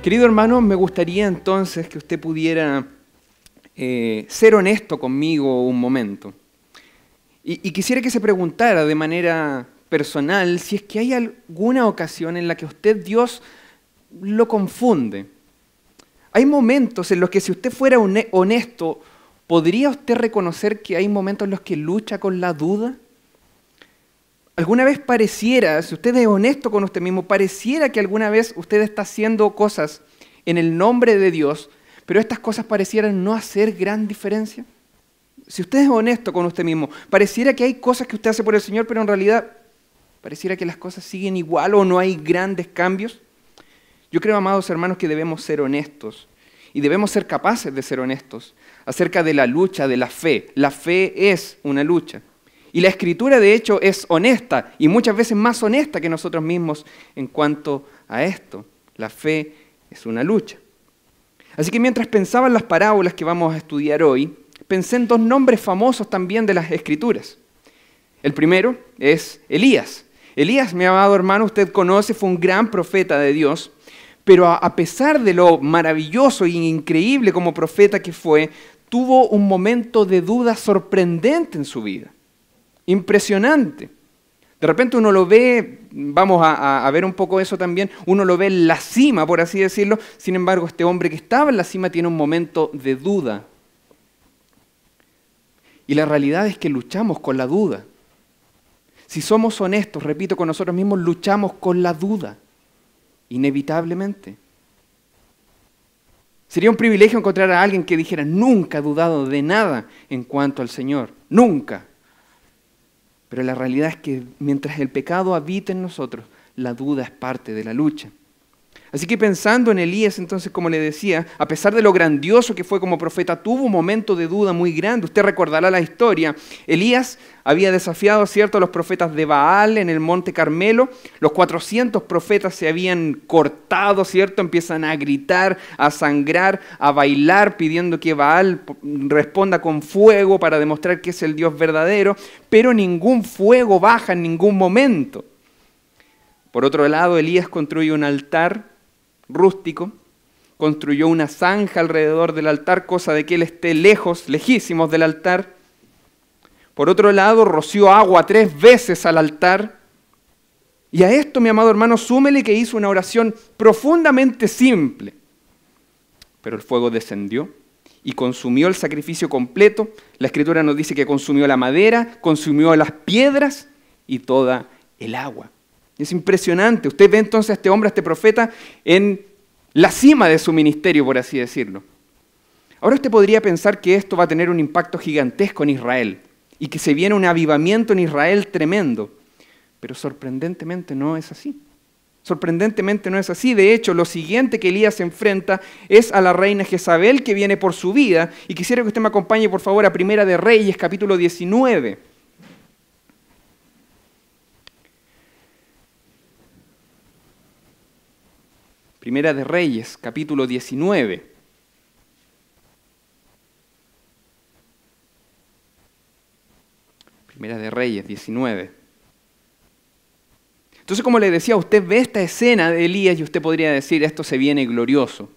Querido hermano, me gustaría entonces que usted pudiera ser honesto conmigo un momento. Y quisiera que se preguntara de manera personal si es que hay alguna ocasión en la que usted, Dios, lo confunde. Hay momentos en los que si usted fuera honesto, ¿podría usted reconocer que hay momentos en los que lucha con la duda? ¿Alguna vez pareciera, si usted es honesto con usted mismo, pareciera que alguna vez usted está haciendo cosas en el nombre de Dios, pero estas cosas parecieran no hacer gran diferencia? Si usted es honesto con usted mismo, pareciera que hay cosas que usted hace por el Señor, pero en realidad pareciera que las cosas siguen igual o no hay grandes cambios. Yo creo, amados hermanos, que debemos ser honestos y debemos ser capaces de ser honestos acerca de la lucha de la fe. La fe es una lucha. Y la Escritura, de hecho, es honesta y muchas veces más honesta que nosotros mismos en cuanto a esto. La fe es una lucha. Así que mientras pensaba en las parábolas que vamos a estudiar hoy, pensé en dos nombres famosos también de las Escrituras. El primero es Elías. Elías, mi amado hermano, usted conoce, fue un gran profeta de Dios, pero a pesar de lo maravilloso e increíble como profeta que fue, tuvo un momento de duda sorprendente en su vida. Impresionante. De repente uno lo ve, vamos a ver un poco eso también, uno lo ve en la cima, por así decirlo. Sin embargo, este hombre que estaba en la cima tiene un momento de duda. Y la realidad es que luchamos con la duda. Si somos honestos, repito, con nosotros mismos, luchamos con la duda, inevitablemente. Sería un privilegio encontrar a alguien que dijera, nunca he dudado de nada en cuanto al Señor, nunca. Pero la realidad es que mientras el pecado habita en nosotros, la duda es parte de la lucha. Así que pensando en Elías, entonces, como le decía, a pesar de lo grandioso que fue como profeta, tuvo un momento de duda muy grande. Usted recordará la historia. Elías había desafiado, ¿cierto?, a los profetas de Baal en el Monte Carmelo. Los 400 profetas se habían cortado, ¿cierto? Empiezan a gritar, a sangrar, a bailar, pidiendo que Baal responda con fuego para demostrar que es el Dios verdadero. Pero ningún fuego baja en ningún momento. Por otro lado, Elías construye un altar rústico, construyó una zanja alrededor del altar, cosa de que él esté lejos, lejísimos del altar. Por otro lado, roció agua 3 veces al altar. Y a esto, mi amado hermano, súmele que hizo una oración profundamente simple. Pero el fuego descendió y consumió el sacrificio completo. La Escritura nos dice que consumió la madera, consumió las piedras y toda el agua. Es impresionante. Usted ve entonces a este hombre, a este profeta, en la cima de su ministerio, por así decirlo. Ahora usted podría pensar que esto va a tener un impacto gigantesco en Israel y que se viene un avivamiento en Israel tremendo. Pero sorprendentemente no es así. Sorprendentemente no es así. De hecho, lo siguiente que Elías se enfrenta es a la reina Jezabel que viene por su vida. Y quisiera que usted me acompañe, por favor, a Primera de Reyes, capítulo 19. Primera de Reyes, capítulo 19. Primera de Reyes, 19. Entonces, como le decía, usted ve esta escena de Elías y usted podría decir, esto se viene glorioso.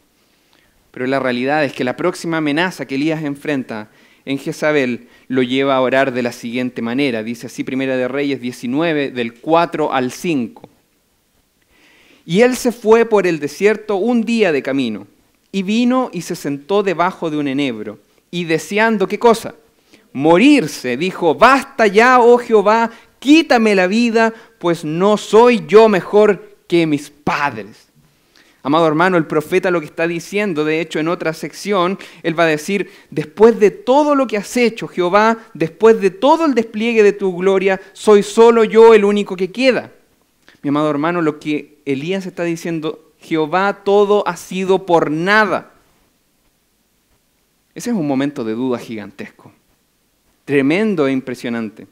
Pero la realidad es que la próxima amenaza que Elías enfrenta en Jezabel lo lleva a orar de la siguiente manera. Dice así Primera de Reyes 19, del 4 al 5. Y él se fue por el desierto un día de camino, y vino y se sentó debajo de un enebro, y deseando, ¿qué cosa? Morirse, dijo, basta ya, oh Jehová, quítame la vida, pues no soy yo mejor que mis padres. Amado hermano, el profeta lo que está diciendo, de hecho en otra sección, él va a decir, después de todo lo que has hecho, Jehová, después de todo el despliegue de tu gloria, soy solo yo el único que queda. Mi amado hermano, lo que Elías está diciendo, Jehová, todo ha sido por nada. Ese es un momento de duda gigantesco, tremendo e impresionante.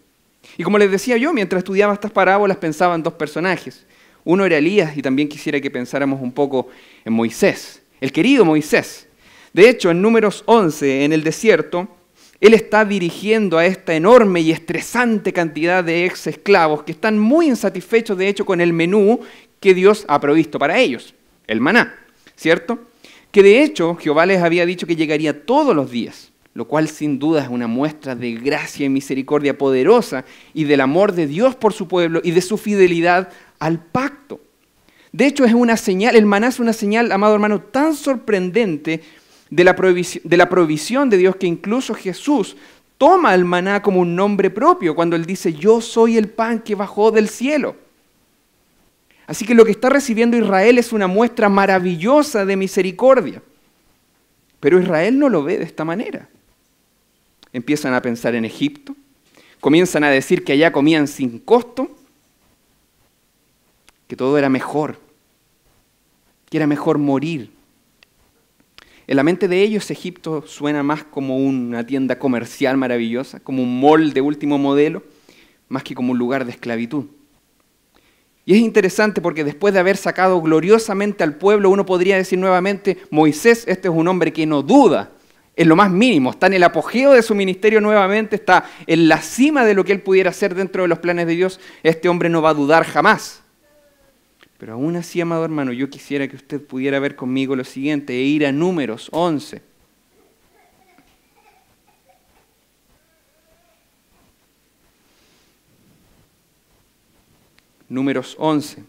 Y como les decía yo, mientras estudiaba estas parábolas pensaba en dos personajes. Uno era Elías y también quisiera que pensáramos un poco en Moisés, el querido Moisés. De hecho, en Números 11, en el desierto, él está dirigiendo a esta enorme y estresante cantidad de ex esclavos que están muy insatisfechos, de hecho, con el menú que Dios ha provisto para ellos, el maná. ¿cierto? Que de hecho Jehová les había dicho que llegaría todos los días, lo cual sin duda es una muestra de gracia y misericordia poderosa y del amor de Dios por su pueblo y de su fidelidad al pacto. De hecho, es una señal, el maná es una señal, amado hermano, tan sorprendente de la provisión de Dios que incluso Jesús toma el maná como un nombre propio cuando Él dice, yo soy el pan que bajó del cielo. Así que lo que está recibiendo Israel es una muestra maravillosa de misericordia. Pero Israel no lo ve de esta manera. Empiezan a pensar en Egipto, comienzan a decir que allá comían sin costo, que todo era mejor, que era mejor morir. En la mente de ellos Egipto suena más como una tienda comercial maravillosa, como un mall de último modelo, más que como un lugar de esclavitud. Y es interesante porque después de haber sacado gloriosamente al pueblo, uno podría decir nuevamente, Moisés, este es un hombre que no duda, en lo más mínimo, está en el apogeo de su ministerio nuevamente, está en la cima de lo que él pudiera hacer dentro de los planes de Dios, este hombre no va a dudar jamás. Pero aún así, amado hermano, yo quisiera que usted pudiera ver conmigo lo siguiente e ir a Números 11. Números 11.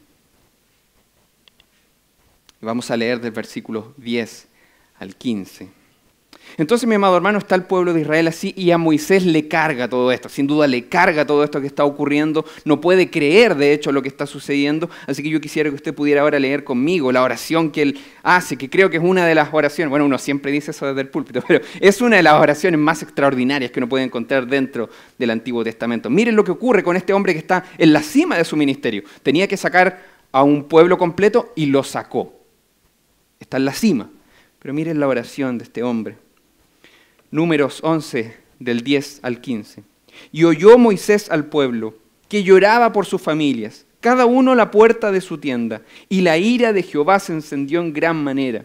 Vamos a leer del versículo 10 al 15. Entonces, mi amado hermano, está el pueblo de Israel así y a Moisés le carga todo esto. Sin duda le carga todo esto que está ocurriendo. No puede creer, de hecho, lo que está sucediendo. Así que yo quisiera que usted pudiera ahora leer conmigo la oración que él hace, que creo que es una de las oraciones, bueno, uno siempre dice eso desde el púlpito, pero es una de las oraciones más extraordinarias que uno puede encontrar dentro del Antiguo Testamento. Miren lo que ocurre con este hombre que está en la cima de su ministerio. Tenía que sacar a un pueblo completo y lo sacó. Está en la cima. Pero miren la oración de este hombre. Números 11, del 10 al 15. Y oyó Moisés al pueblo, que lloraba por sus familias, cada uno a la puerta de su tienda, y la ira de Jehová se encendió en gran manera.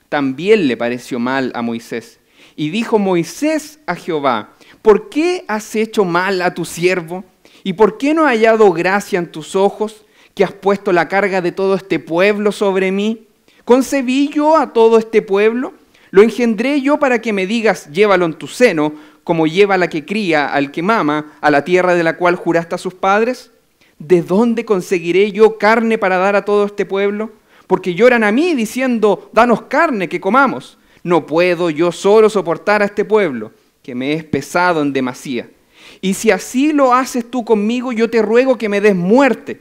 También le pareció mal a Moisés. Y dijo Moisés a Jehová, ¿por qué has hecho mal a tu siervo? ¿Y por qué no he hallado gracia en tus ojos, que has puesto la carga de todo este pueblo sobre mí? ¿Concebí yo a todo este pueblo? ¿Lo engendré yo para que me digas, llévalo en tu seno, como lleva la que cría al que mama, a la tierra de la cual juraste a sus padres? ¿De dónde conseguiré yo carne para dar a todo este pueblo? Porque lloran a mí diciendo, danos carne que comamos. No puedo yo solo soportar a este pueblo, que me es pesado en demasía. Y si así lo haces tú conmigo, yo te ruego que me des muerte,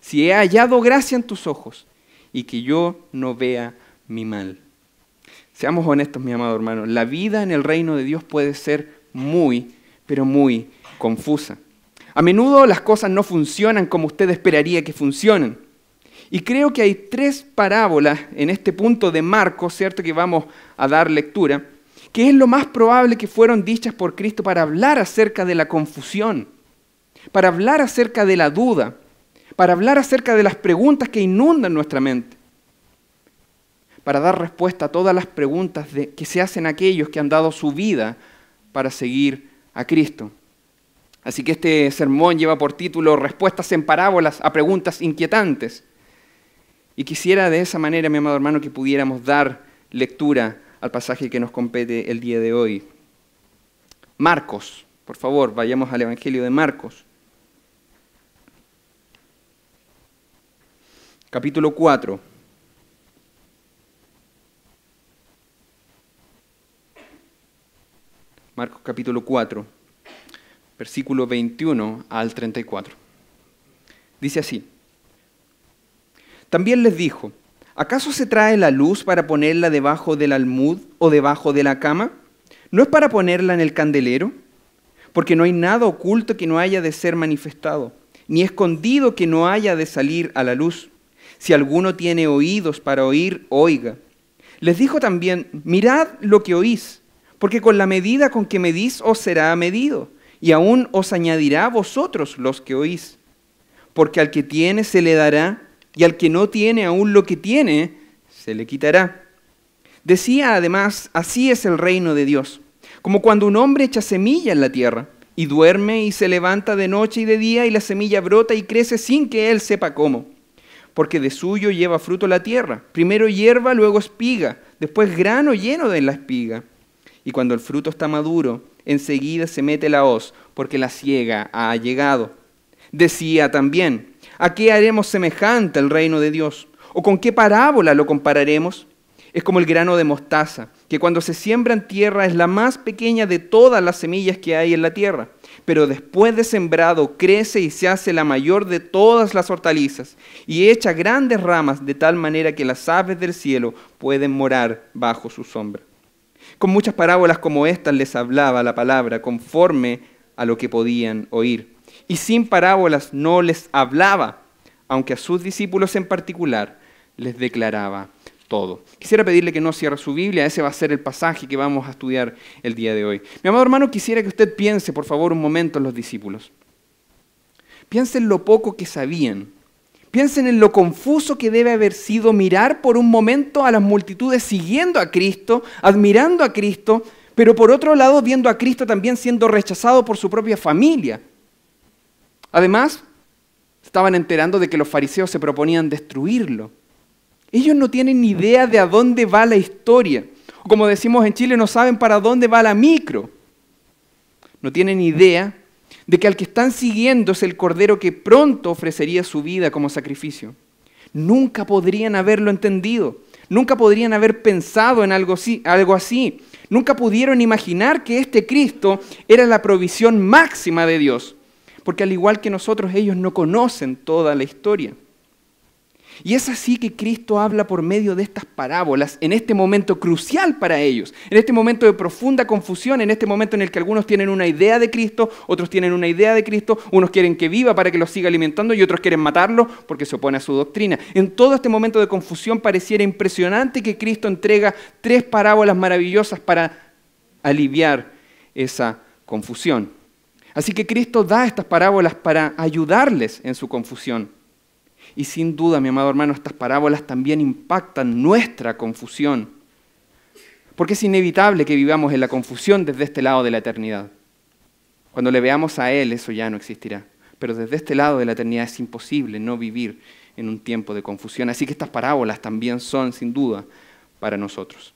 si he hallado gracia en tus ojos, y que yo no vea mi mal. Seamos honestos, mi amado hermano, la vida en el reino de Dios puede ser muy, pero muy confusa. A menudo las cosas no funcionan como usted esperaría que funcionen. Y creo que hay 3 parábolas en este punto de Marcos, ¿cierto?, que vamos a dar lectura, que es lo más probable que fueron dichas por Cristo para hablar acerca de la confusión, para hablar acerca de la duda, para hablar acerca de las preguntas que inundan nuestra mente, para dar respuesta a todas las preguntas que se hacen aquellos que han dado su vida para seguir a Cristo. Así que este sermón lleva por título Respuestas en parábolas a preguntas inquietantes. Y quisiera de esa manera, mi amado hermano, que pudiéramos dar lectura al pasaje que nos compete el día de hoy. Marcos, por favor, vayamos al Evangelio de Marcos. Capítulo 4. Marcos capítulo 4, versículo 21 al 34. Dice así: También les dijo, ¿acaso se trae la luz para ponerla debajo del almud o debajo de la cama? ¿No es para ponerla en el candelero? Porque no hay nada oculto que no haya de ser manifestado, ni escondido que no haya de salir a la luz. Si alguno tiene oídos para oír, oiga. Les dijo también, mirad lo que oís, porque con la medida con que medís os será medido, y aún os añadirá a vosotros los que oís. Porque al que tiene se le dará, y al que no tiene aún lo que tiene, se le quitará. Decía además, así es el reino de Dios, como cuando un hombre echa semilla en la tierra, y duerme y se levanta de noche y de día, y la semilla brota y crece sin que él sepa cómo. porque de suyo lleva fruto la tierra. Primero hierba, luego espiga, después grano lleno de la espiga. Y cuando el fruto está maduro, enseguida se mete la hoz, porque la siega ha llegado. Decía también, ¿a qué haremos semejante el reino de Dios? ¿O con qué parábola lo compararemos? Es como el grano de mostaza, que cuando se siembra en tierra es la más pequeña de todas las semillas que hay en la tierra. Pero después de sembrado crece y se hace la mayor de todas las hortalizas, y echa grandes ramas de tal manera que las aves del cielo pueden morar bajo su sombra. Con muchas parábolas como estas les hablaba la palabra conforme a lo que podían oír. Y sin parábolas no les hablaba, aunque a sus discípulos en particular les declaraba todo. Quisiera pedirle que no cierre su Biblia, ese va a ser el pasaje que vamos a estudiar el día de hoy. Mi amado hermano, quisiera que usted piense, por favor, un momento en los discípulos. Piensen en lo poco que sabían. Piensen en lo confuso que debe haber sido mirar por un momento a las multitudes siguiendo a Cristo, admirando a Cristo, pero por otro lado viendo a Cristo también siendo rechazado por su propia familia. Además, estaban enterando de que los fariseos se proponían destruirlo. Ellos no tienen ni idea de a dónde va la historia. O como decimos en Chile, no saben para dónde va la micro. No tienen idea de que al que están siguiendo es el Cordero que pronto ofrecería su vida como sacrificio. Nunca podrían haberlo entendido. Nunca podrían haber pensado en algo así. Nunca pudieron imaginar que este Cristo era la provisión máxima de Dios. Porque al igual que nosotros, ellos no conocen toda la historia. Y es así que Cristo habla por medio de estas parábolas en este momento crucial para ellos, en este momento de profunda confusión, en este momento en el que algunos tienen una idea de Cristo, otros tienen una idea de Cristo, unos quieren que viva para que los siga alimentando y otros quieren matarlo porque se opone a su doctrina. En todo este momento de confusión pareciera impresionante que Cristo entrega 3 parábolas maravillosas para aliviar esa confusión. Así que Cristo da estas parábolas para ayudarles en su confusión. Y sin duda, mi amado hermano, estas parábolas también impactan nuestra confusión. Porque es inevitable que vivamos en la confusión desde este lado de la eternidad. Cuando le veamos a Él, eso ya no existirá. Pero desde este lado de la eternidad es imposible no vivir en un tiempo de confusión. Así que estas parábolas también son, sin duda, para nosotros.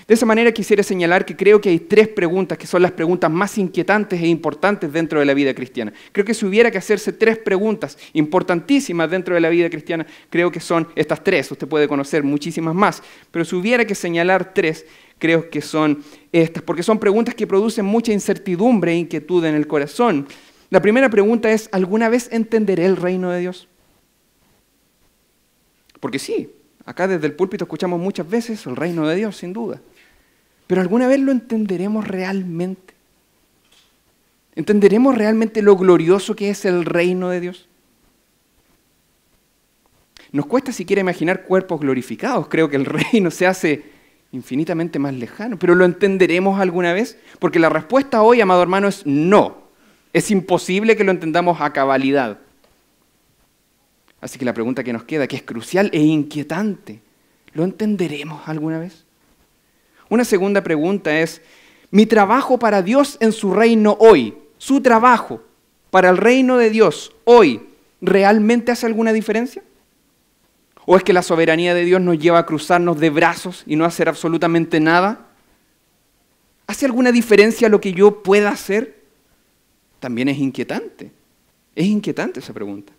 De esa manera quisiera señalar que creo que hay 3 preguntas que son las preguntas más inquietantes e importantes dentro de la vida cristiana. Creo que si hubiera que hacerse 3 preguntas importantísimas dentro de la vida cristiana, creo que son estas 3. Usted puede conocer muchísimas más, pero si hubiera que señalar 3, creo que son estas, porque son preguntas que producen mucha incertidumbre e inquietud en el corazón. La primera pregunta es, ¿alguna vez entenderé el reino de Dios? Porque sí. Acá desde el púlpito escuchamos muchas veces el reino de Dios, sin duda. Pero ¿alguna vez lo entenderemos realmente? ¿Entenderemos realmente lo glorioso que es el reino de Dios? Nos cuesta siquiera imaginar cuerpos glorificados. Creo que el reino se hace infinitamente más lejano. ¿Pero lo entenderemos alguna vez? Porque la respuesta hoy, amado hermano, es no. Es imposible que lo entendamos a cabalidad. Así que la pregunta que nos queda, que es crucial e inquietante, ¿lo entenderemos alguna vez? Una segunda pregunta es, ¿mi trabajo para Dios en su reino hoy, su trabajo para el reino de Dios hoy, realmente hace alguna diferencia? ¿O es que la soberanía de Dios nos lleva a cruzarnos de brazos y no hacer absolutamente nada? ¿Hace alguna diferencia lo que yo pueda hacer? También es inquietante esa pregunta.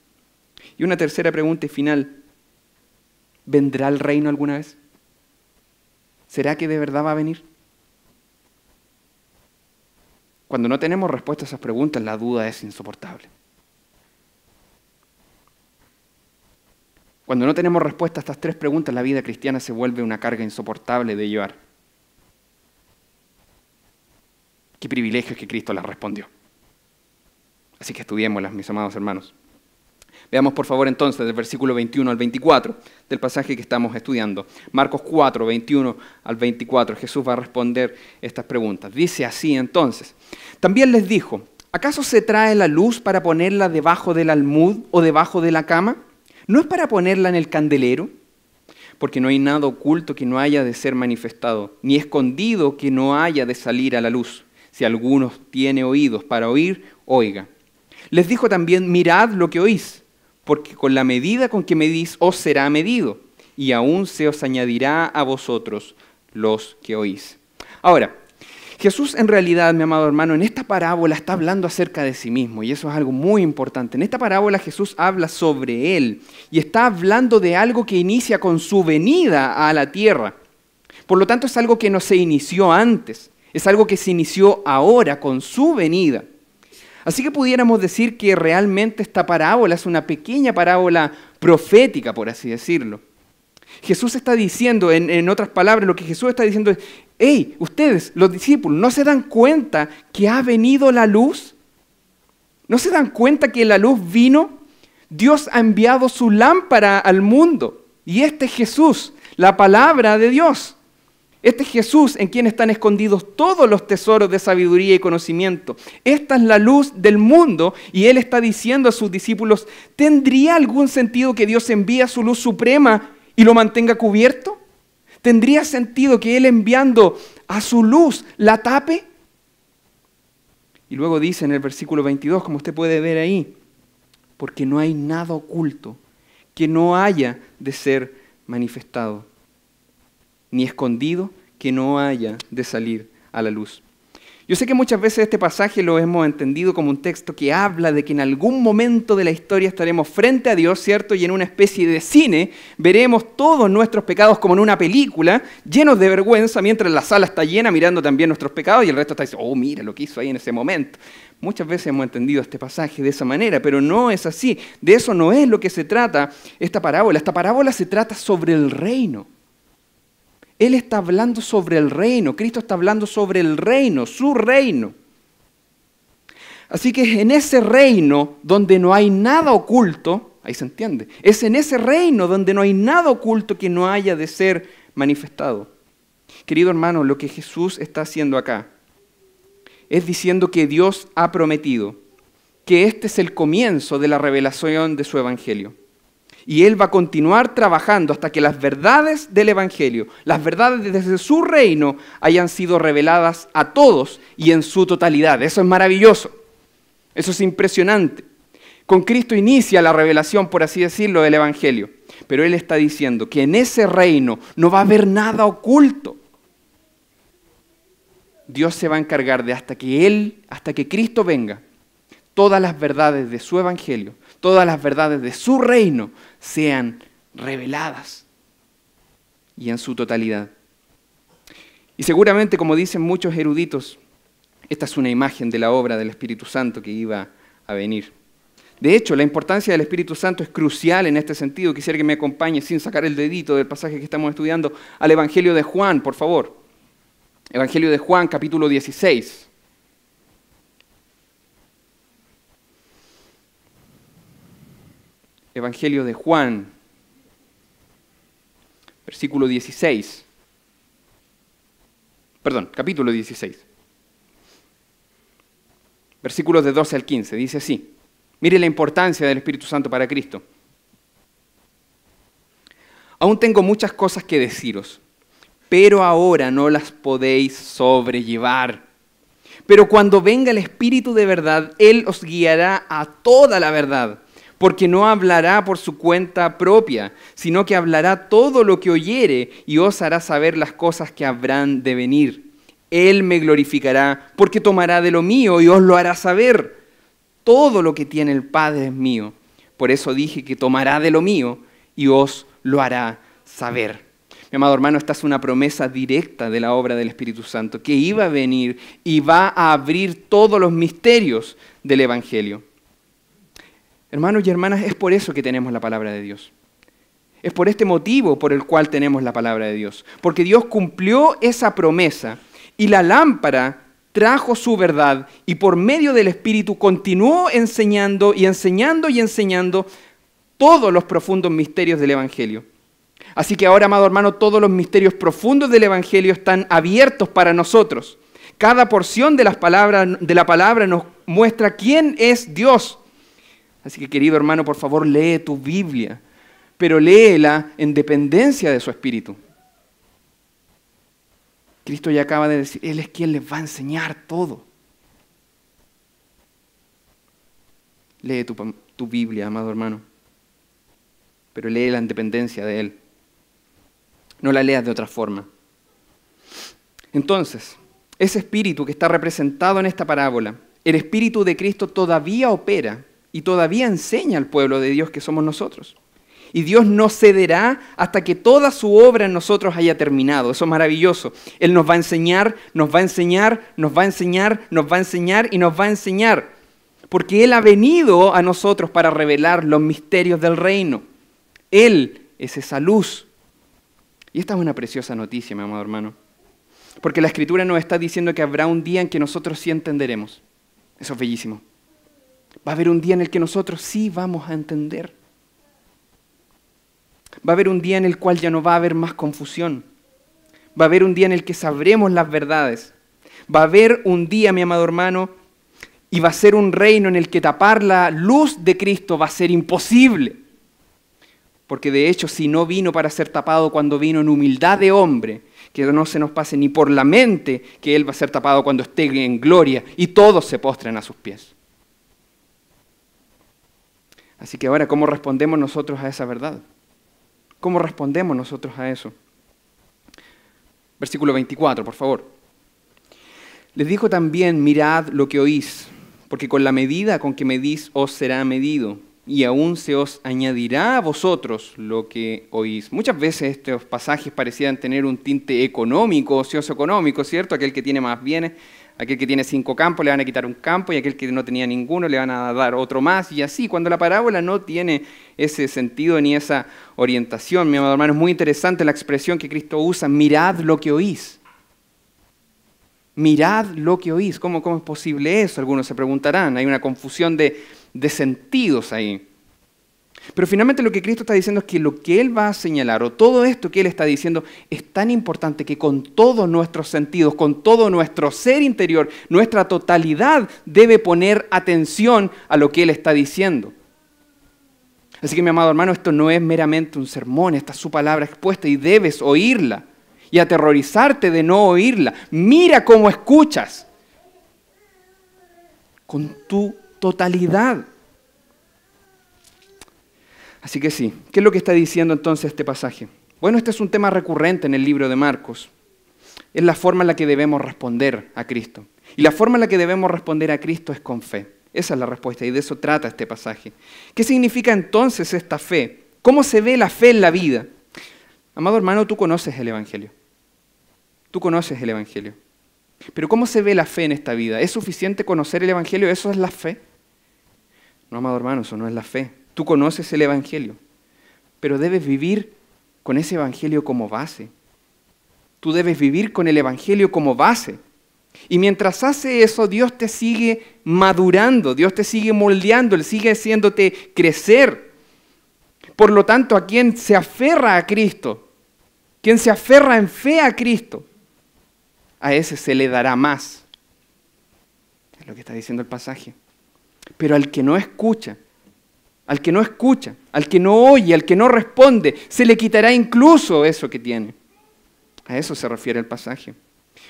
Y una tercera pregunta y final, ¿vendrá el reino alguna vez? ¿Será que de verdad va a venir? Cuando no tenemos respuesta a esas preguntas, la duda es insoportable. Cuando no tenemos respuesta a estas 3 preguntas, la vida cristiana se vuelve una carga insoportable de llevar. Qué privilegio es que Cristo las respondió. Así que estudiémoslas, mis amados hermanos. Veamos por favor entonces del versículo 21 al 24 del pasaje que estamos estudiando. Marcos 4, 21 al 24. Jesús va a responder estas preguntas. Dice así entonces. También les dijo, ¿acaso se trae la luz para ponerla debajo del almud o debajo de la cama? ¿No es para ponerla en el candelero? Porque no hay nada oculto que no haya de ser manifestado, ni escondido que no haya de salir a la luz. Si alguno tiene oídos para oír, oiga. Les dijo también, mirad lo que oís. porque con la medida con que medís os será medido, y aún se os añadirá a vosotros los que oís. Ahora, Jesús en realidad, mi amado hermano, en esta parábola está hablando acerca de sí mismo, y eso es algo muy importante. En esta parábola Jesús habla sobre Él, y está hablando de algo que inicia con su venida a la tierra. Por lo tanto, es algo que no se inició antes, es algo que se inició ahora con su venida. Así que pudiéramos decir que realmente esta parábola es una pequeña parábola profética, por así decirlo. Jesús está diciendo, en otras palabras, lo que Jesús está diciendo es, hey, ustedes, los discípulos, ¿no se dan cuenta que ha venido la luz? ¿No se dan cuenta que la luz vino? Dios ha enviado su lámpara al mundo, y este es Jesús, la palabra de Dios. Este es Jesús en quien están escondidos todos los tesoros de sabiduría y conocimiento. Esta es la luz del mundo, y Él está diciendo a sus discípulos, ¿tendría algún sentido que Dios envíe su luz suprema y lo mantenga cubierto? ¿Tendría sentido que Él enviando a su luz la tape? Y luego dice en el versículo 22, como usted puede ver ahí, porque no hay nada oculto que no haya de ser manifestado, ni escondido que no haya de salir a la luz. Yo sé que muchas veces este pasaje lo hemos entendido como un texto que habla de que en algún momento de la historia estaremos frente a Dios, ¿cierto? Y en una especie de cine veremos todos nuestros pecados como en una película, llenos de vergüenza, mientras la sala está llena mirando también nuestros pecados y el resto está diciendo, oh, mira lo que hizo ahí en ese momento. Muchas veces hemos entendido este pasaje de esa manera, pero no es así. De eso no es lo que se trata esta parábola. Esta parábola se trata sobre el reino. Él está hablando sobre el reino, Cristo está hablando sobre el reino, su reino. Así que en ese reino donde no hay nada oculto, ahí se entiende, es en ese reino donde no hay nada oculto que no haya de ser manifestado. Querido hermano, lo que Jesús está haciendo acá es diciendo que Dios ha prometido que este es el comienzo de la revelación de su evangelio. Y Él va a continuar trabajando hasta que las verdades del Evangelio, las verdades desde su reino, hayan sido reveladas a todos y en su totalidad. Eso es maravilloso. Eso es impresionante. Con Cristo inicia la revelación, por así decirlo, del Evangelio. Pero Él está diciendo que en ese reino no va a haber nada oculto. Dios se va a encargar de hasta que Cristo venga, todas las verdades de su Evangelio, todas las verdades de su reino sean reveladas y en su totalidad. Y seguramente, como dicen muchos eruditos, esta es una imagen de la obra del Espíritu Santo que iba a venir. De hecho, la importancia del Espíritu Santo es crucial en este sentido. Quisiera que me acompañe, sin sacar el dedito del pasaje que estamos estudiando, al Evangelio de Juan, por favor. Evangelio de Juan, capítulo 16. Evangelio de Juan, versículo 16. Perdón, capítulo 16. Versículos de 12 al 15. Dice así. Mire la importancia del Espíritu Santo para Cristo. Aún tengo muchas cosas que deciros, pero ahora no las podéis sobrellevar. Pero cuando venga el Espíritu de verdad, Él os guiará a toda la verdad. Porque no hablará por su cuenta propia, sino que hablará todo lo que oyere y os hará saber las cosas que habrán de venir. Él me glorificará, porque tomará de lo mío y os lo hará saber. Todo lo que tiene el Padre es mío. Por eso dije que tomará de lo mío y os lo hará saber. Mi amado hermano, esta es una promesa directa de la obra del Espíritu Santo, que iba a venir y va a abrir todos los misterios del Evangelio. Hermanos y hermanas, es por eso que tenemos la palabra de Dios. Es por este motivo por el cual tenemos la palabra de Dios. Porque Dios cumplió esa promesa y la lámpara trajo su verdad y por medio del Espíritu continuó enseñando y enseñando y enseñando todos los profundos misterios del Evangelio. Así que ahora, amado hermano, todos los misterios profundos del Evangelio están abiertos para nosotros. Cada porción de la palabra nos muestra quién es Dios. Así que, querido hermano, por favor, lee tu Biblia, pero léela en dependencia de su Espíritu. Cristo ya acaba de decir, Él es quien les va a enseñar todo. Lee tu Biblia, amado hermano. pero léela en dependencia de Él. No la leas de otra forma. Entonces, ese espíritu que está representado en esta parábola, el espíritu de Cristo todavía opera y todavía enseña al pueblo de Dios que somos nosotros. Y Dios no cederá hasta que toda su obra en nosotros haya terminado. Eso es maravilloso. Él nos va a enseñar, nos va a enseñar, nos va a enseñar, nos va a enseñar y nos va a enseñar. Porque Él ha venido a nosotros para revelar los misterios del reino. Él es esa luz. Y esta es una preciosa noticia, mi amado hermano. Porque la Escritura nos está diciendo que habrá un día en que nosotros sí entenderemos. Eso es bellísimo. Va a haber un día en el que nosotros sí vamos a entender. Va a haber un día en el cual ya no va a haber más confusión. Va a haber un día en el que sabremos las verdades. Va a haber un día, mi amado hermano, y va a ser un reino en el que tapar la luz de Cristo va a ser imposible. Porque de hecho, si no vino para ser tapado cuando vino en humildad de hombre, que no se nos pase ni por la mente que Él va a ser tapado cuando esté en gloria y todos se postren a sus pies. Así que ahora, ¿cómo respondemos nosotros a esa verdad? ¿Cómo respondemos nosotros a eso? Versículo 24, por favor. Les dijo también, mirad lo que oís, porque con la medida con que medís os será medido, y aún se os añadirá a vosotros lo que oís. Muchas veces estos pasajes parecían tener un tinte económico, socioeconómico, ¿cierto? Aquel que tiene más bienes, aquel que tiene 5 campos le van a quitar un campo, y aquel que no tenía ninguno le van a dar otro más, y así, cuando la parábola no tiene ese sentido ni esa orientación. Mi amado hermano, es muy interesante la expresión que Cristo usa, mirad lo que oís. Mirad lo que oís. ¿Cómo es posible eso? Algunos se preguntarán. Hay una confusión de sentidos ahí. Pero finalmente lo que Cristo está diciendo es que lo que Él va a señalar, o todo esto que Él está diciendo, es tan importante que con todos nuestros sentidos, con todo nuestro ser interior, nuestra totalidad debe poner atención a lo que Él está diciendo. Así que, mi amado hermano, esto no es meramente un sermón, esta es su palabra expuesta y debes oírla y aterrorizarte de no oírla. Mira cómo escuchas con tu totalidad. Así que sí, ¿qué es lo que está diciendo entonces este pasaje? Bueno, este es un tema recurrente en el libro de Marcos. Es la forma en la que debemos responder a Cristo. Y la forma en la que debemos responder a Cristo es con fe. Esa es la respuesta y de eso trata este pasaje. ¿Qué significa entonces esta fe? ¿Cómo se ve la fe en la vida? Amado hermano, tú conoces el Evangelio. Tú conoces el Evangelio. Pero ¿cómo se ve la fe en esta vida? ¿Es suficiente conocer el Evangelio? ¿Eso es la fe? No, amado hermano, eso no es la fe. Tú conoces el Evangelio, pero debes vivir con ese Evangelio como base. Tú debes vivir con el Evangelio como base. Y mientras hace eso, Dios te sigue madurando, Dios te sigue moldeando, Él sigue haciéndote crecer. Por lo tanto, a quien se aferra a Cristo, quien se aferra en fe a Cristo, a ese se le dará más. Es lo que está diciendo el pasaje. Pero al que no escucha, al que no oye, al que no responde, se le quitará incluso eso que tiene. A eso se refiere el pasaje.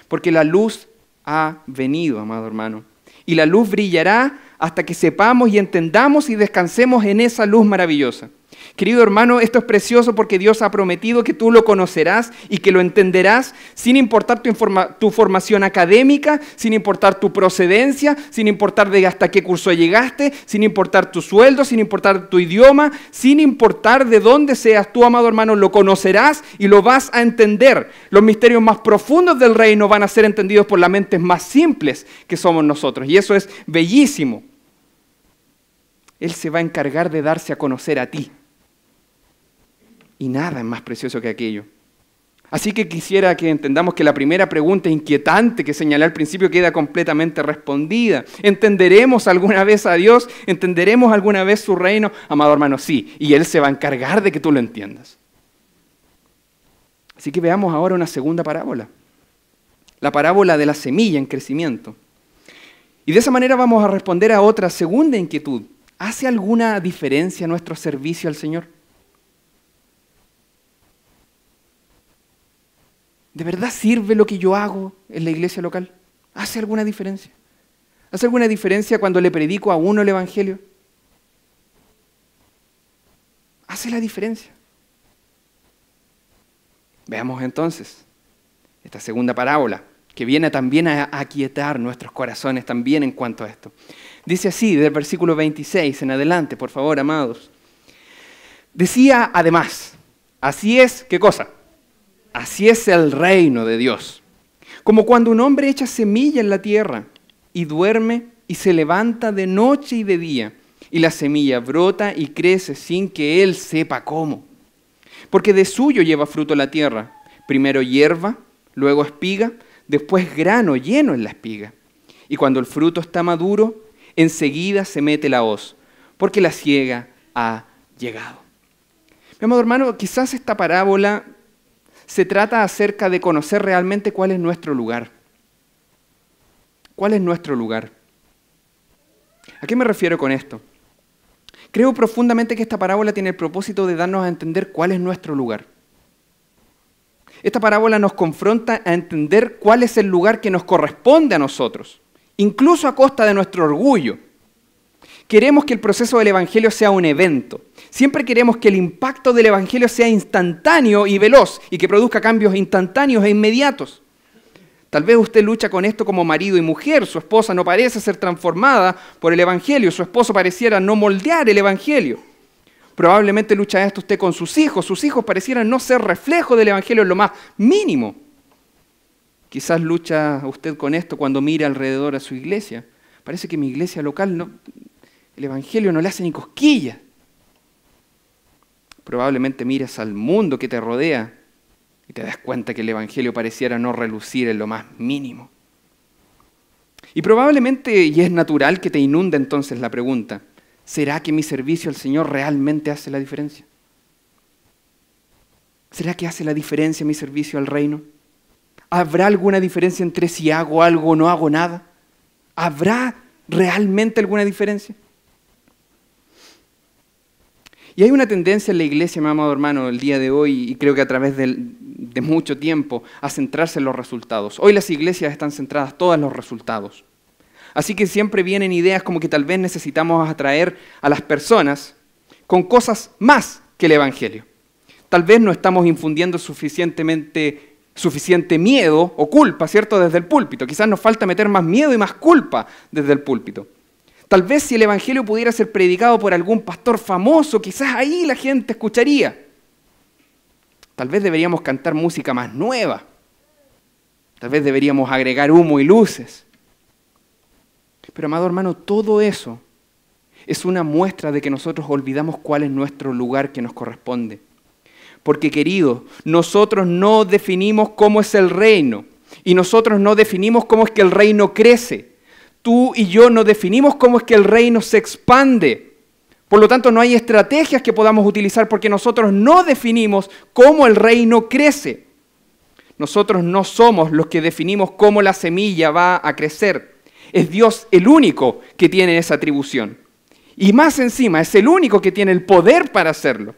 Porque la luz ha venido, amado hermano. Y la luz brillará hasta que sepamos y entendamos y descansemos en esa luz maravillosa. Querido hermano, esto es precioso porque Dios ha prometido que tú lo conocerás y que lo entenderás sin importar tu formación académica, sin importar tu procedencia, sin importar de hasta qué curso llegaste, sin importar tu sueldo, sin importar tu idioma, sin importar de dónde seas tú, amado hermano, lo conocerás y lo vas a entender. Los misterios más profundos del reino van a ser entendidos por las mentes más simples que somos nosotros y eso es bellísimo. Él se va a encargar de darse a conocer a ti. Y nada es más precioso que aquello. Así que quisiera que entendamos que la primera pregunta inquietante que señalé al principio queda completamente respondida. ¿Entenderemos alguna vez a Dios? ¿Entenderemos alguna vez su reino? Amado hermano, sí. Y Él se va a encargar de que tú lo entiendas. Así que veamos ahora una segunda parábola. La parábola de la semilla en crecimiento. Y de esa manera vamos a responder a otra segunda inquietud. ¿Hace alguna diferencia nuestro servicio al Señor? ¿De verdad sirve lo que yo hago en la iglesia local? ¿Hace alguna diferencia? ¿Hace alguna diferencia cuando le predico a uno el Evangelio? hace la diferencia. Veamos entonces esta segunda parábola, que viene también a aquietar nuestros corazones también en cuanto a esto. Dice así, del versículo 26 en adelante, por favor, amados. Decía además, así es, ¿qué cosa? Así es el reino de Dios. Como cuando un hombre echa semilla en la tierra y duerme y se levanta de noche y de día, y la semilla brota y crece sin que él sepa cómo. Porque de suyo lleva fruto la tierra, primero hierba, luego espiga, después grano lleno en la espiga. Y cuando el fruto está maduro, enseguida se mete la hoz, porque la siega ha llegado. Mi amado hermano, quizás esta parábola se trata acerca de conocer realmente cuál es nuestro lugar. ¿Cuál es nuestro lugar? ¿A qué me refiero con esto? Creo profundamente que esta parábola tiene el propósito de darnos a entender cuál es nuestro lugar. Esta parábola nos confronta a entender cuál es el lugar que nos corresponde a nosotros, incluso a costa de nuestro orgullo. Queremos que el proceso del Evangelio sea un evento. Siempre queremos que el impacto del Evangelio sea instantáneo y veloz y que produzca cambios instantáneos e inmediatos. Tal vez usted lucha con esto como marido y mujer. Su esposa no parece ser transformada por el Evangelio. Su esposo pareciera no moldear el Evangelio. Probablemente lucha esto usted con sus hijos. Sus hijos parecieran no ser reflejo del Evangelio en lo más mínimo. Quizás lucha usted con esto cuando mira alrededor a su iglesia. Parece que mi iglesia local, el Evangelio no le hace ni cosquillas. Probablemente miras al mundo que te rodea y te das cuenta que el Evangelio pareciera no relucir en lo más mínimo. Y probablemente, y es natural que te inunde entonces la pregunta, ¿será que mi servicio al Señor realmente hace la diferencia? ¿Será que hace la diferencia mi servicio al reino? ¿Habrá alguna diferencia entre si hago algo o no hago nada? ¿Habrá realmente alguna diferencia? Y hay una tendencia en la iglesia, mi amado hermano, el día de hoy, y creo que a través de mucho tiempo, a centrarse en los resultados. Hoy las iglesias están centradas todas en los resultados. Así que siempre vienen ideas como que tal vez necesitamos atraer a las personas con cosas más que el Evangelio. Tal vez no estamos infundiendo suficiente miedo o culpa, ¿cierto?, desde el púlpito. Quizás nos falta meter más miedo y más culpa desde el púlpito. Tal vez si el Evangelio pudiera ser predicado por algún pastor famoso, quizás ahí la gente escucharía. Tal vez deberíamos cantar música más nueva. Tal vez deberíamos agregar humo y luces. Pero, amado hermano, todo eso es una muestra de que nosotros olvidamos cuál es nuestro lugar que nos corresponde. Porque, queridos, nosotros no definimos cómo es el reino y nosotros no definimos cómo es que el reino crece. Tú y yo no definimos cómo es que el reino se expande. Por lo tanto, no hay estrategias que podamos utilizar porque nosotros no definimos cómo el reino crece. Nosotros no somos los que definimos cómo la semilla va a crecer. Es Dios el único que tiene esa atribución. Y más encima, es el único que tiene el poder para hacerlo.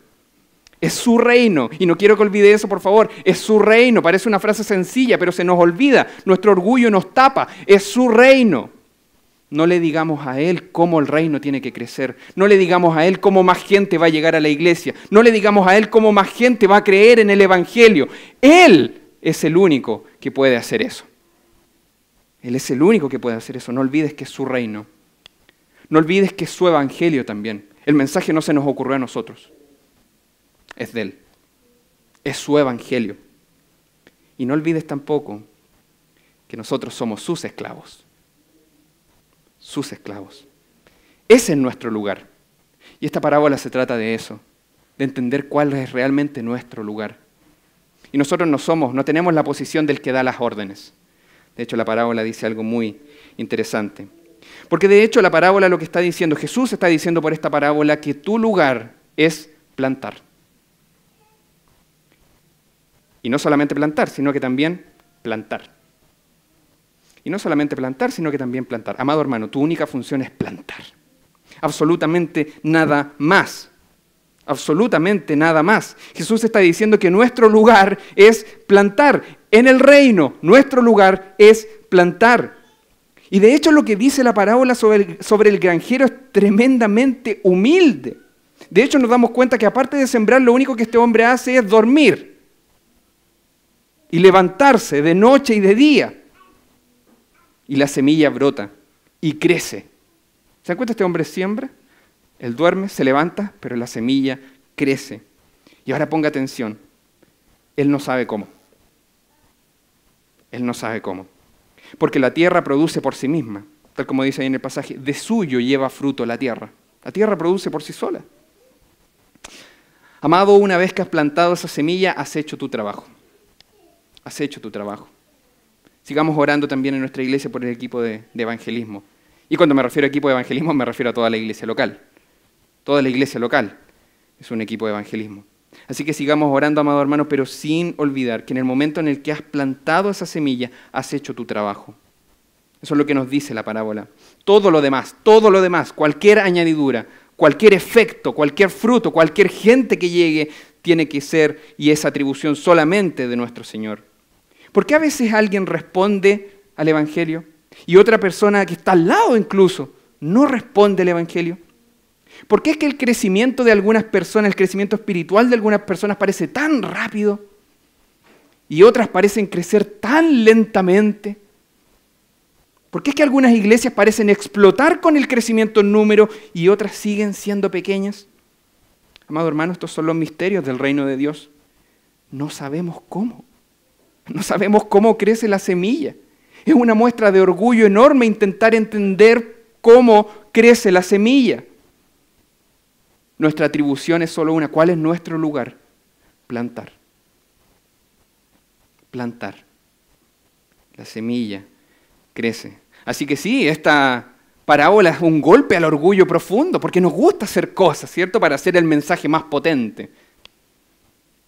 Es su reino. Y no quiero que olvide eso, por favor. Es su reino. Parece una frase sencilla, pero se nos olvida. Nuestro orgullo nos tapa. Es su reino. No le digamos a Él cómo el reino tiene que crecer. No le digamos a Él cómo más gente va a llegar a la iglesia. No le digamos a Él cómo más gente va a creer en el Evangelio. Él es el único que puede hacer eso. Él es el único que puede hacer eso. No olvides que es su reino. No olvides que es su Evangelio también. El mensaje no se nos ocurrió a nosotros. Es de Él. Es su Evangelio. Y no olvides tampoco que nosotros somos sus esclavos. Sus esclavos. Ese es nuestro lugar. Y esta parábola se trata de eso, de entender cuál es realmente nuestro lugar. Y nosotros no tenemos la posición del que da las órdenes. De hecho, la parábola dice algo muy interesante. Porque de hecho la parábola lo que está diciendo, Jesús está diciendo por esta parábola que tu lugar es plantar. Y no solamente plantar, sino que también plantar. Y no solamente plantar, sino que también plantar. Amado hermano, tu única función es plantar. Absolutamente nada más. Absolutamente nada más. Jesús está diciendo que nuestro lugar es plantar. En el reino, nuestro lugar es plantar. Y de hecho lo que dice la parábola sobre el granjero es tremendamente humilde. De hecho, nos damos cuenta que aparte de sembrar, lo único que este hombre hace es dormir y levantarse de noche y de día. Y la semilla brota y crece. ¿Se dan cuenta? Este hombre siembra, él duerme, se levanta, pero la semilla crece. Y ahora ponga atención, él no sabe cómo. Él no sabe cómo. Porque la tierra produce por sí misma, tal como dice ahí en el pasaje, de suyo lleva fruto la tierra. La tierra produce por sí sola. Amado, una vez que has plantado esa semilla, has hecho tu trabajo. Has hecho tu trabajo. Sigamos orando también en nuestra iglesia por el equipo de evangelismo. Y cuando me refiero a equipo de evangelismo, me refiero a toda la iglesia local. Toda la iglesia local es un equipo de evangelismo. Así que sigamos orando, amado hermano, pero sin olvidar que en el momento en el que has plantado esa semilla, has hecho tu trabajo. Eso es lo que nos dice la parábola. Todo lo demás, cualquier añadidura, cualquier efecto, cualquier fruto, cualquier gente que llegue, tiene que ser y es atribución solamente de nuestro Señor. ¿Por qué a veces alguien responde al Evangelio y otra persona que está al lado incluso no responde al Evangelio? ¿Por qué es que el crecimiento de algunas personas, el crecimiento espiritual de algunas personas parece tan rápido y otras parecen crecer tan lentamente? ¿Por qué es que algunas iglesias parecen explotar con el crecimiento en número y otras siguen siendo pequeñas? Amado hermano, estos son los misterios del reino de Dios. No sabemos cómo. No sabemos cómo crece la semilla. Es una muestra de orgullo enorme intentar entender cómo crece la semilla. Nuestra atribución es solo una. ¿Cuál es nuestro lugar? Plantar. Plantar. La semilla crece. Así que sí, esta parábola es un golpe al orgullo profundo, porque nos gusta hacer cosas, ¿cierto? Para hacer el mensaje más potente.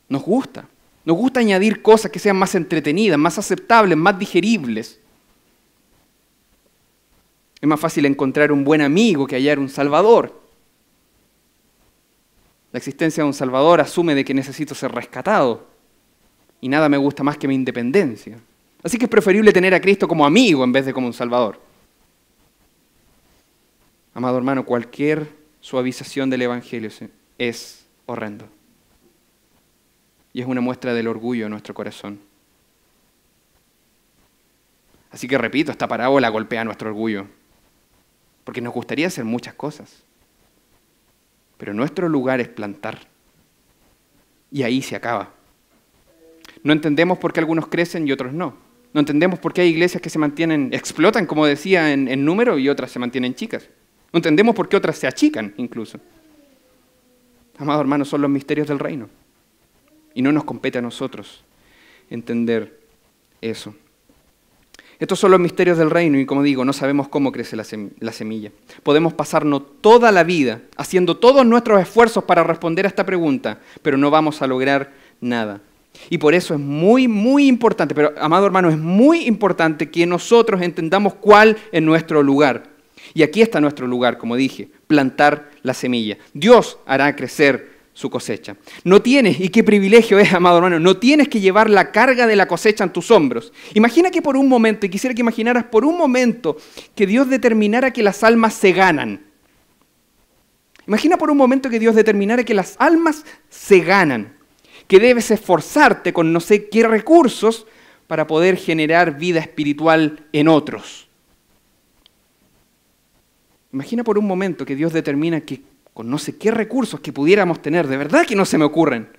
Nos gusta. Nos gusta añadir cosas que sean más entretenidas, más aceptables, más digeribles. Es más fácil encontrar un buen amigo que hallar un salvador. La existencia de un salvador asume de que necesito ser rescatado. Y nada me gusta más que mi independencia. Así que es preferible tener a Cristo como amigo en vez de como un salvador. Amado hermano, cualquier suavización del Evangelio es horrendo. Y es una muestra del orgullo de nuestro corazón. Así que repito, esta parábola golpea nuestro orgullo. Porque nos gustaría hacer muchas cosas. Pero nuestro lugar es plantar. Y ahí se acaba. No entendemos por qué algunos crecen y otros no. No entendemos por qué hay iglesias que se mantienen, explotan, como decía, en número y otras se mantienen chicas. No entendemos por qué otras se achican incluso. Amados hermanos, son los misterios del reino. Y no nos compete a nosotros entender eso. Estos son los misterios del reino y como digo, no sabemos cómo crece la semilla. Podemos pasarnos toda la vida haciendo todos nuestros esfuerzos para responder a esta pregunta, pero no vamos a lograr nada. Y por eso es muy, muy importante, pero amado hermano, es muy importante que nosotros entendamos cuál es nuestro lugar. Y aquí está nuestro lugar, como dije, plantar la semilla. Dios hará crecer su cosecha. No tienes, y qué privilegio es, amado hermano, no tienes que llevar la carga de la cosecha en tus hombros. Imagina que por un momento, y quisiera que imaginaras por un momento, que Dios determinara que las almas se ganan. Imagina por un momento que Dios determinara que las almas se ganan, que debes esforzarte con no sé qué recursos para poder generar vida espiritual en otros. Imagina por un momento que Dios determina que con no sé qué recursos que pudiéramos tener, de verdad que no se me ocurren,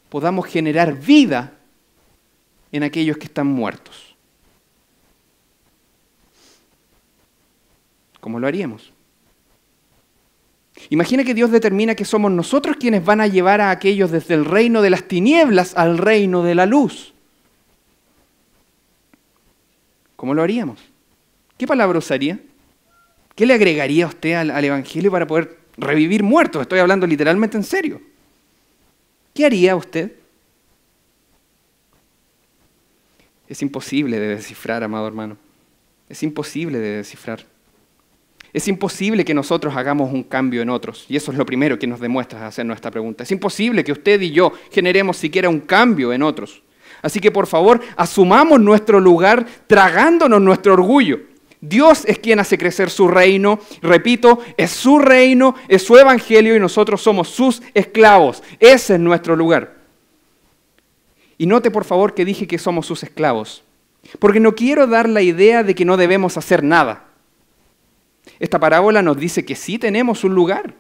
podamos generar vida en aquellos que están muertos. ¿Cómo lo haríamos? Imagina que Dios determina que somos nosotros quienes van a llevar a aquellos desde el reino de las tinieblas al reino de la luz. ¿Cómo lo haríamos? ¿Qué palabra usaría? ¿Qué le agregaría a usted al Evangelio para poder revivir muertos? Estoy hablando literalmente en serio. ¿Qué haría usted? Es imposible de descifrar, amado hermano. Es imposible de descifrar. Es imposible que nosotros hagamos un cambio en otros. Y eso es lo primero que nos demuestra hacernos esta pregunta. Es imposible que usted y yo generemos siquiera un cambio en otros. Así que por favor, asumamos nuestro lugar tragándonos nuestro orgullo. Dios es quien hace crecer su reino. Repito, es su reino, es su evangelio y nosotros somos sus esclavos. Ese es nuestro lugar. Y note por favor que dije que somos sus esclavos, porque no quiero dar la idea de que no debemos hacer nada. Esta parábola nos dice que sí tenemos un lugar.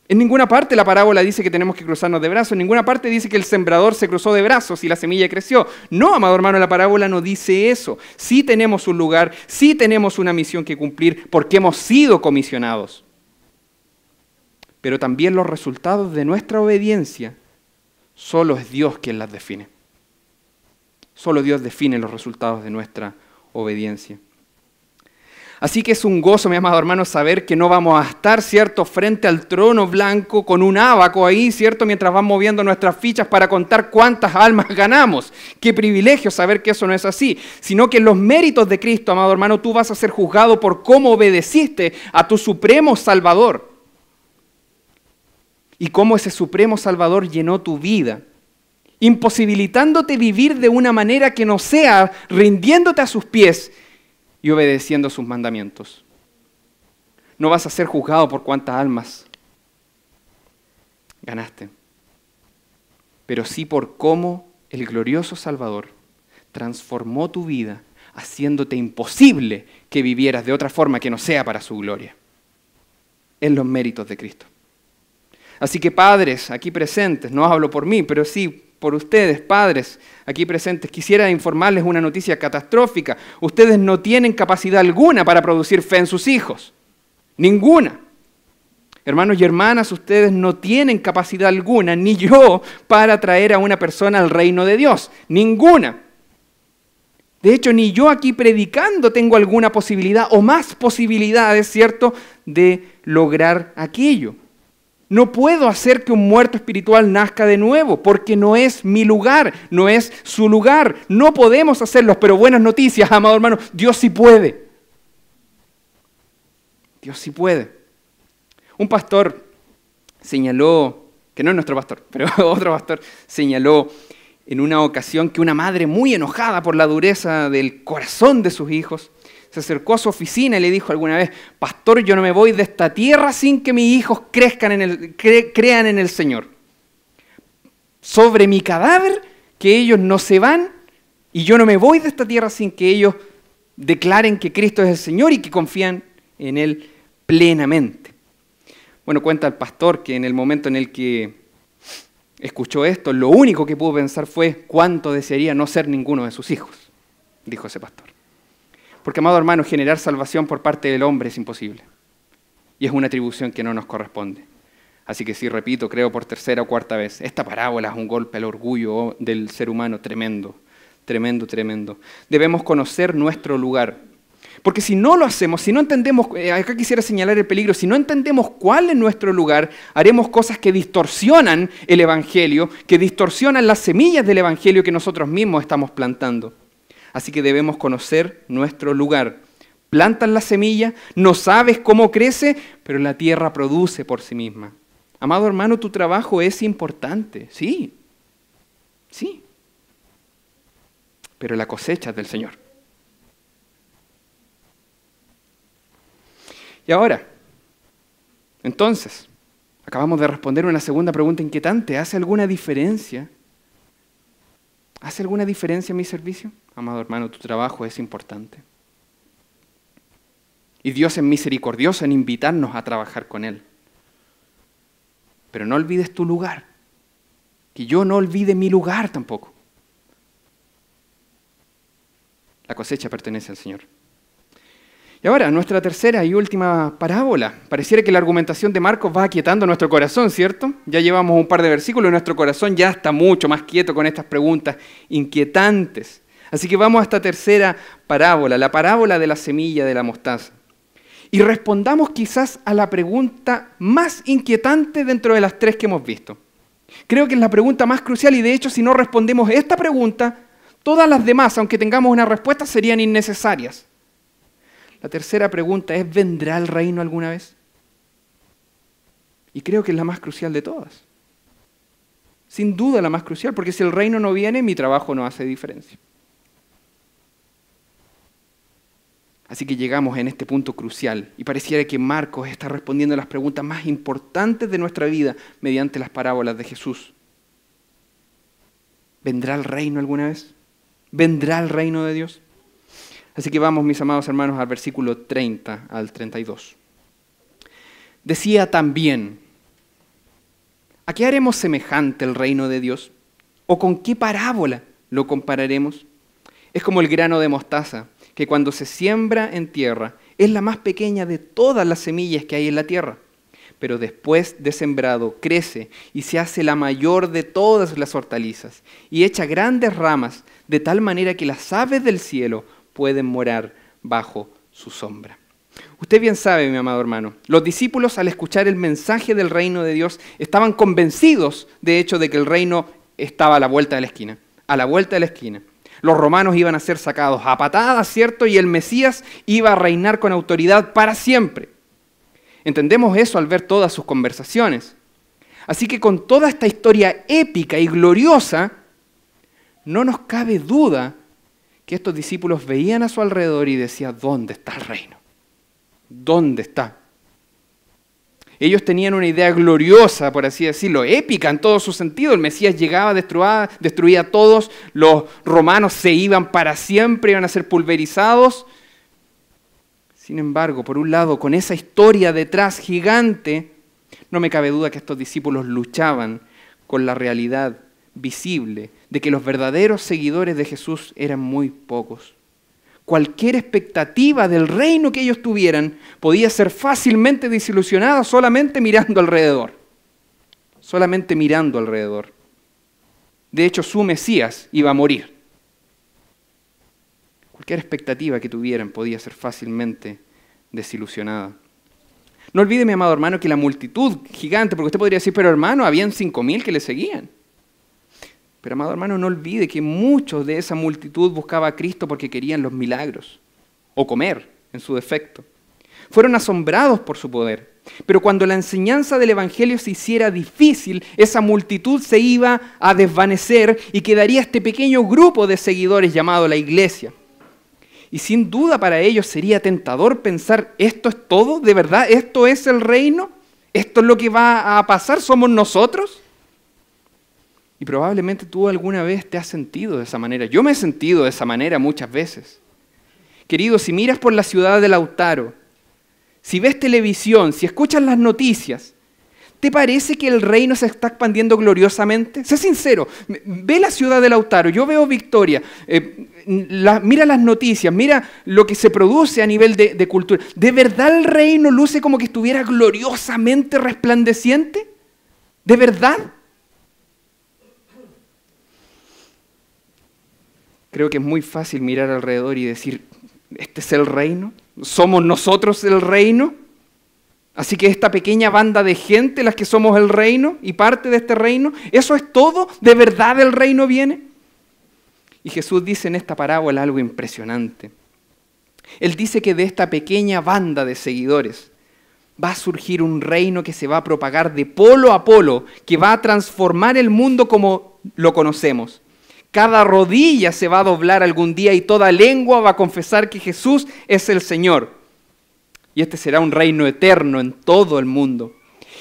En ninguna parte la parábola dice que tenemos que cruzarnos de brazos, en ninguna parte dice que el sembrador se cruzó de brazos y la semilla creció. No, amado hermano, la parábola no dice eso. Sí tenemos un lugar, sí tenemos una misión que cumplir porque hemos sido comisionados. Pero también los resultados de nuestra obediencia, solo es Dios quien las define. Solo Dios define los resultados de nuestra obediencia. Así que es un gozo, mi amado hermano, saber que no vamos a estar, ¿cierto?, frente al trono blanco con un ábaco ahí, ¿cierto?, mientras van moviendo nuestras fichas para contar cuántas almas ganamos. Qué privilegio saber que eso no es así, sino que en los méritos de Cristo, amado hermano, tú vas a ser juzgado por cómo obedeciste a tu supremo Salvador. Y cómo ese supremo Salvador llenó tu vida, imposibilitándote vivir de una manera que no sea rindiéndote a sus pies y obedeciendo sus mandamientos. No vas a ser juzgado por cuántas almas ganaste, pero sí por cómo el glorioso Salvador transformó tu vida, haciéndote imposible que vivieras de otra forma que no sea para su gloria. En los méritos de Cristo. Así que padres aquí presentes, no hablo por mí, pero sí por ustedes, padres aquí presentes, quisiera informarles una noticia catastrófica. Ustedes no tienen capacidad alguna para producir fe en sus hijos. Ninguna. Hermanos y hermanas, ustedes no tienen capacidad alguna, ni yo, para traer a una persona al reino de Dios. Ninguna. De hecho, ni yo aquí predicando tengo alguna posibilidad o más posibilidades, ¿cierto?, de lograr aquello. No puedo hacer que un muerto espiritual nazca de nuevo, porque no es mi lugar, no es su lugar. No podemos hacerlo, pero buenas noticias, amado hermano, Dios sí puede. Dios sí puede. Un pastor señaló, que no es nuestro pastor, pero otro pastor señaló en una ocasión que una madre muy enojada por la dureza del corazón de sus hijos, se acercó a su oficina y le dijo alguna vez: pastor, yo no me voy de esta tierra sin que mis hijos crean en el Señor. Sobre mi cadáver, que ellos no se van, y yo no me voy de esta tierra sin que ellos declaren que Cristo es el Señor y que confían en Él plenamente. Bueno, cuenta el pastor que en el momento en el que escuchó esto, lo único que pudo pensar fue cuánto desearía no ser ninguno de sus hijos, dijo ese pastor. Porque, amado hermano, generar salvación por parte del hombre es imposible. Y es una atribución que no nos corresponde. Así que sí, repito, creo por tercera o cuarta vez, esta parábola es un golpe al orgullo del ser humano tremendo, tremendo, tremendo. Debemos conocer nuestro lugar. Porque si no lo hacemos, si no entendemos, acá quisiera señalar el peligro, si no entendemos cuál es nuestro lugar, haremos cosas que distorsionan el Evangelio, que distorsionan las semillas del Evangelio que nosotros mismos estamos plantando. Así que debemos conocer nuestro lugar. Plantas la semilla, no sabes cómo crece, pero la tierra produce por sí misma. Amado hermano, tu trabajo es importante, sí, sí. Pero la cosecha es del Señor. Y ahora, entonces, acabamos de responder una segunda pregunta inquietante. ¿Hace alguna diferencia? ¿Hace alguna diferencia en mi servicio? Amado hermano, tu trabajo es importante. Y Dios es misericordioso en invitarnos a trabajar con Él. Pero no olvides tu lugar. Que yo no olvide mi lugar tampoco. La cosecha pertenece al Señor. Y ahora, nuestra tercera y última parábola. Pareciera que la argumentación de Marcos va aquietando nuestro corazón, ¿cierto? Ya llevamos un par de versículos y nuestro corazón ya está mucho más quieto con estas preguntas inquietantes. Así que vamos a esta tercera parábola, la parábola de la semilla de la mostaza. Y respondamos quizás a la pregunta más inquietante dentro de las tres que hemos visto. Creo que es la pregunta más crucial y de hecho si no respondemos esta pregunta, todas las demás, aunque tengamos una respuesta, serían innecesarias. La tercera pregunta es: ¿vendrá el reino alguna vez? Y creo que es la más crucial de todas. Sin duda la más crucial, porque si el reino no viene, mi trabajo no hace diferencia. Así que llegamos en este punto crucial y pareciera que Marcos está respondiendo a las preguntas más importantes de nuestra vida mediante las parábolas de Jesús. ¿Vendrá el reino alguna vez? ¿Vendrá el reino de Dios? Así que vamos, mis amados hermanos, al versículo 30 al 32. Decía también, ¿a qué haremos semejante el reino de Dios? ¿O con qué parábola lo compararemos? Es como el grano de mostaza, que cuando se siembra en tierra es la más pequeña de todas las semillas que hay en la tierra. Pero después de sembrado crece y se hace la mayor de todas las hortalizas y echa grandes ramas de tal manera que las aves del cielo pueden morar bajo su sombra. Usted bien sabe, mi amado hermano, los discípulos al escuchar el mensaje del reino de Dios estaban convencidos, de hecho, de que el reino estaba a la vuelta de la esquina, a la vuelta de la esquina. Los romanos iban a ser sacados a patadas, ¿cierto? Y el Mesías iba a reinar con autoridad para siempre. Entendemos eso al ver todas sus conversaciones. Así que con toda esta historia épica y gloriosa, no nos cabe duda que estos discípulos veían a su alrededor y decían, ¿dónde está el reino? ¿Dónde está? Ellos tenían una idea gloriosa, por así decirlo, épica en todo su sentido. El Mesías llegaba, destruía a todos, los romanos se iban para siempre, iban a ser pulverizados. Sin embargo, por un lado, con esa historia detrás gigante, no me cabe duda que estos discípulos luchaban con la realidad visible de que los verdaderos seguidores de Jesús eran muy pocos. Cualquier expectativa del reino que ellos tuvieran podía ser fácilmente desilusionada solamente mirando alrededor. Solamente mirando alrededor. De hecho, su Mesías iba a morir. Cualquier expectativa que tuvieran podía ser fácilmente desilusionada. No olvide, mi amado hermano, que la multitud gigante, porque usted podría decir, pero hermano, habían 5,000 que le seguían. Pero, amado hermano, no olvide que muchos de esa multitud buscaba a Cristo porque querían los milagros, o comer, en su defecto. Fueron asombrados por su poder. Pero cuando la enseñanza del Evangelio se hiciera difícil, esa multitud se iba a desvanecer y quedaría este pequeño grupo de seguidores llamado la iglesia. Y sin duda para ellos sería tentador pensar, ¿esto es todo? ¿De verdad esto es el reino? ¿Esto es lo que va a pasar? ¿Somos nosotros? Y probablemente tú alguna vez te has sentido de esa manera. Yo me he sentido de esa manera muchas veces. Querido, si miras por la ciudad de Lautaro, si ves televisión, si escuchas las noticias, ¿te parece que el reino se está expandiendo gloriosamente? Sé sincero, ve la ciudad de Lautaro, yo veo Victoria, mira las noticias, mira lo que se produce a nivel de cultura. ¿De verdad el reino luce como que estuviera gloriosamente resplandeciente? ¿De verdad? Creo que es muy fácil mirar alrededor y decir, ¿este es el reino? ¿Somos nosotros el reino? Así que esta pequeña banda de gente, las que somos el reino y parte de este reino, ¿eso es todo? ¿De verdad el reino viene? Y Jesús dice en esta parábola algo impresionante. Él dice que de esta pequeña banda de seguidores va a surgir un reino que se va a propagar de polo a polo, que va a transformar el mundo como lo conocemos. Cada rodilla se va a doblar algún día y toda lengua va a confesar que Jesús es el Señor. Y este será un reino eterno en todo el mundo.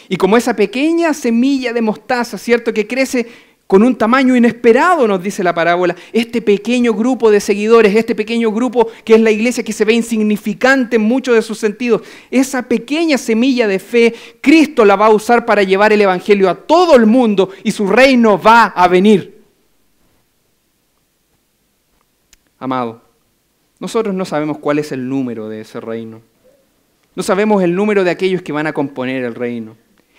Y como esa pequeña semilla de mostaza, ¿cierto?, que crece con un tamaño inesperado, nos dice la parábola, este pequeño grupo de seguidores, este pequeño grupo que es la iglesia que se ve insignificante en muchos de sus sentidos, esa pequeña semilla de fe, Cristo la va a usar para llevar el evangelio a todo el mundo y su reino va a venir. Amado, nosotros no sabemos cuál es el número de ese reino. No sabemos el número de aquellos que van a componer el reino.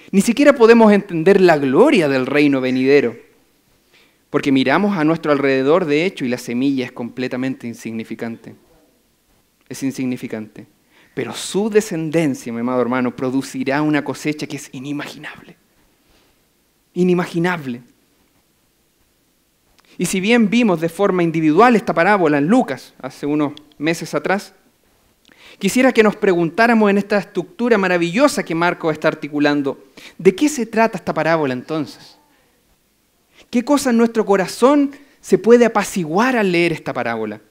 Ni siquiera podemos entender la gloria del reino venidero. Porque miramos a nuestro alrededor, de hecho, y la semilla es completamente insignificante. Es insignificante. Pero su descendencia, mi amado hermano, producirá una cosecha que es inimaginable. Inimaginable. Y si bien vimos de forma individual esta parábola en Lucas, hace unos meses atrás, quisiera que nos preguntáramos en esta estructura maravillosa que Marcos está articulando, ¿de qué se trata esta parábola entonces? ¿Qué cosa en nuestro corazón se puede apaciguar al leer esta parábola?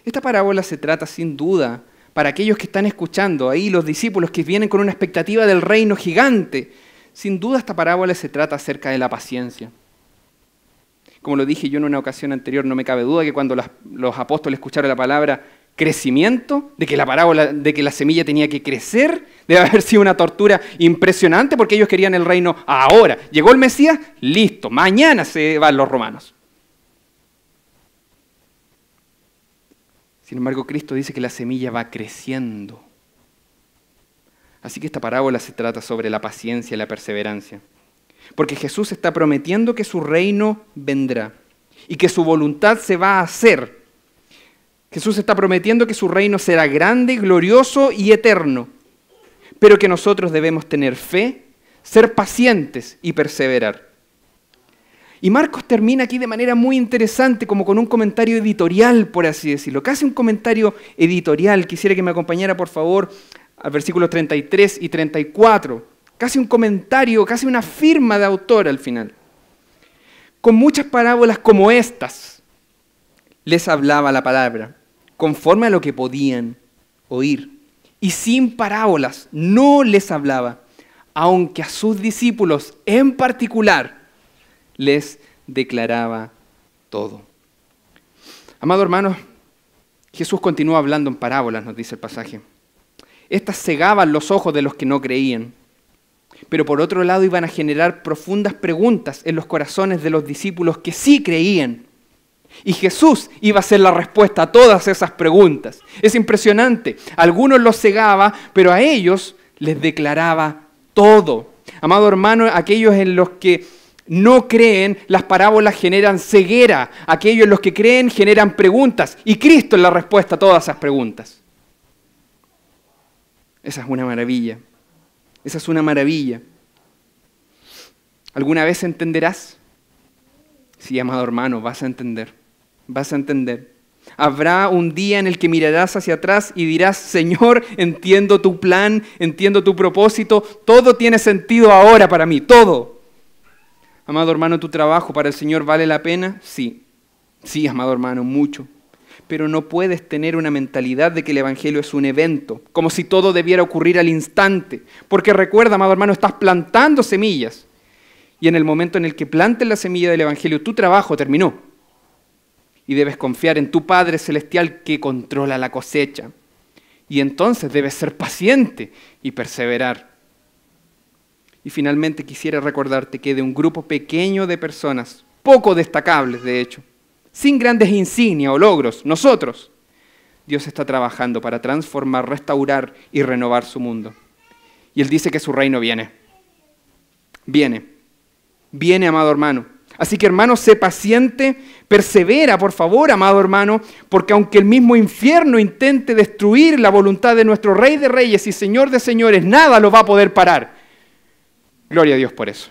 Esta parábola se trata sin duda, para aquellos que están escuchando, ahí los discípulos que vienen con una expectativa del reino gigante, sin duda esta parábola se trata acerca de la paciencia. Como lo dije yo en una ocasión anterior, no me cabe duda que cuando los apóstoles escucharon la palabra crecimiento, de que la semilla tenía que crecer, debe haber sido una tortura impresionante porque ellos querían el reino ahora. Llegó el Mesías, listo, mañana se van los romanos. Sin embargo, Cristo dice que la semilla va creciendo. Así que esta parábola se trata sobre la paciencia y la perseverancia. Porque Jesús está prometiendo que su reino vendrá y que su voluntad se va a hacer. Jesús está prometiendo que su reino será grande, glorioso y eterno, pero que nosotros debemos tener fe, ser pacientes y perseverar. Y Marcos termina aquí de manera muy interesante, como con un comentario editorial, por así decirlo, casi un comentario editorial. Quisiera que me acompañara, por favor, al versículos 33 y 34. Casi un comentario, casi una firma de autor al final. Con muchas parábolas como estas, les hablaba la palabra, conforme a lo que podían oír. Y sin parábolas no les hablaba, aunque a sus discípulos en particular les declaraba todo. Amado hermano, Jesús continúa hablando en parábolas, nos dice el pasaje. Estas cegaban los ojos de los que no creían, pero por otro lado iban a generar profundas preguntas en los corazones de los discípulos que sí creían. Y Jesús iba a ser la respuesta a todas esas preguntas. Es impresionante. A algunos los cegaba, pero a ellos les declaraba todo. Amado hermano, aquellos en los que no creen, las parábolas generan ceguera. Aquellos en los que creen generan preguntas. Y Cristo es la respuesta a todas esas preguntas. Esa es una maravilla. Esa es una maravilla. ¿Alguna vez entenderás? Sí, amado hermano, vas a entender. Vas a entender. Habrá un día en el que mirarás hacia atrás y dirás, Señor, entiendo tu plan, entiendo tu propósito, todo tiene sentido ahora para mí, todo. Amado hermano, ¿tu trabajo para el Señor vale la pena? Sí. Sí, amado hermano, mucho. Pero no puedes tener una mentalidad de que el Evangelio es un evento, como si todo debiera ocurrir al instante. Porque recuerda, amado hermano, estás plantando semillas. Y en el momento en el que plantes la semilla del Evangelio, tu trabajo terminó. Y debes confiar en tu Padre Celestial que controla la cosecha. Y entonces debes ser paciente y perseverar. Y finalmente quisiera recordarte que de un grupo pequeño de personas, poco destacables de hecho, sin grandes insignias o logros, nosotros, Dios está trabajando para transformar, restaurar y renovar su mundo. Y Él dice que su reino viene. Viene. Viene, amado hermano. Así que, hermano, sé paciente, persevera, por favor, amado hermano, porque aunque el mismo infierno intente destruir la voluntad de nuestro Rey de Reyes y Señor de Señores, nada lo va a poder parar. Gloria a Dios por eso.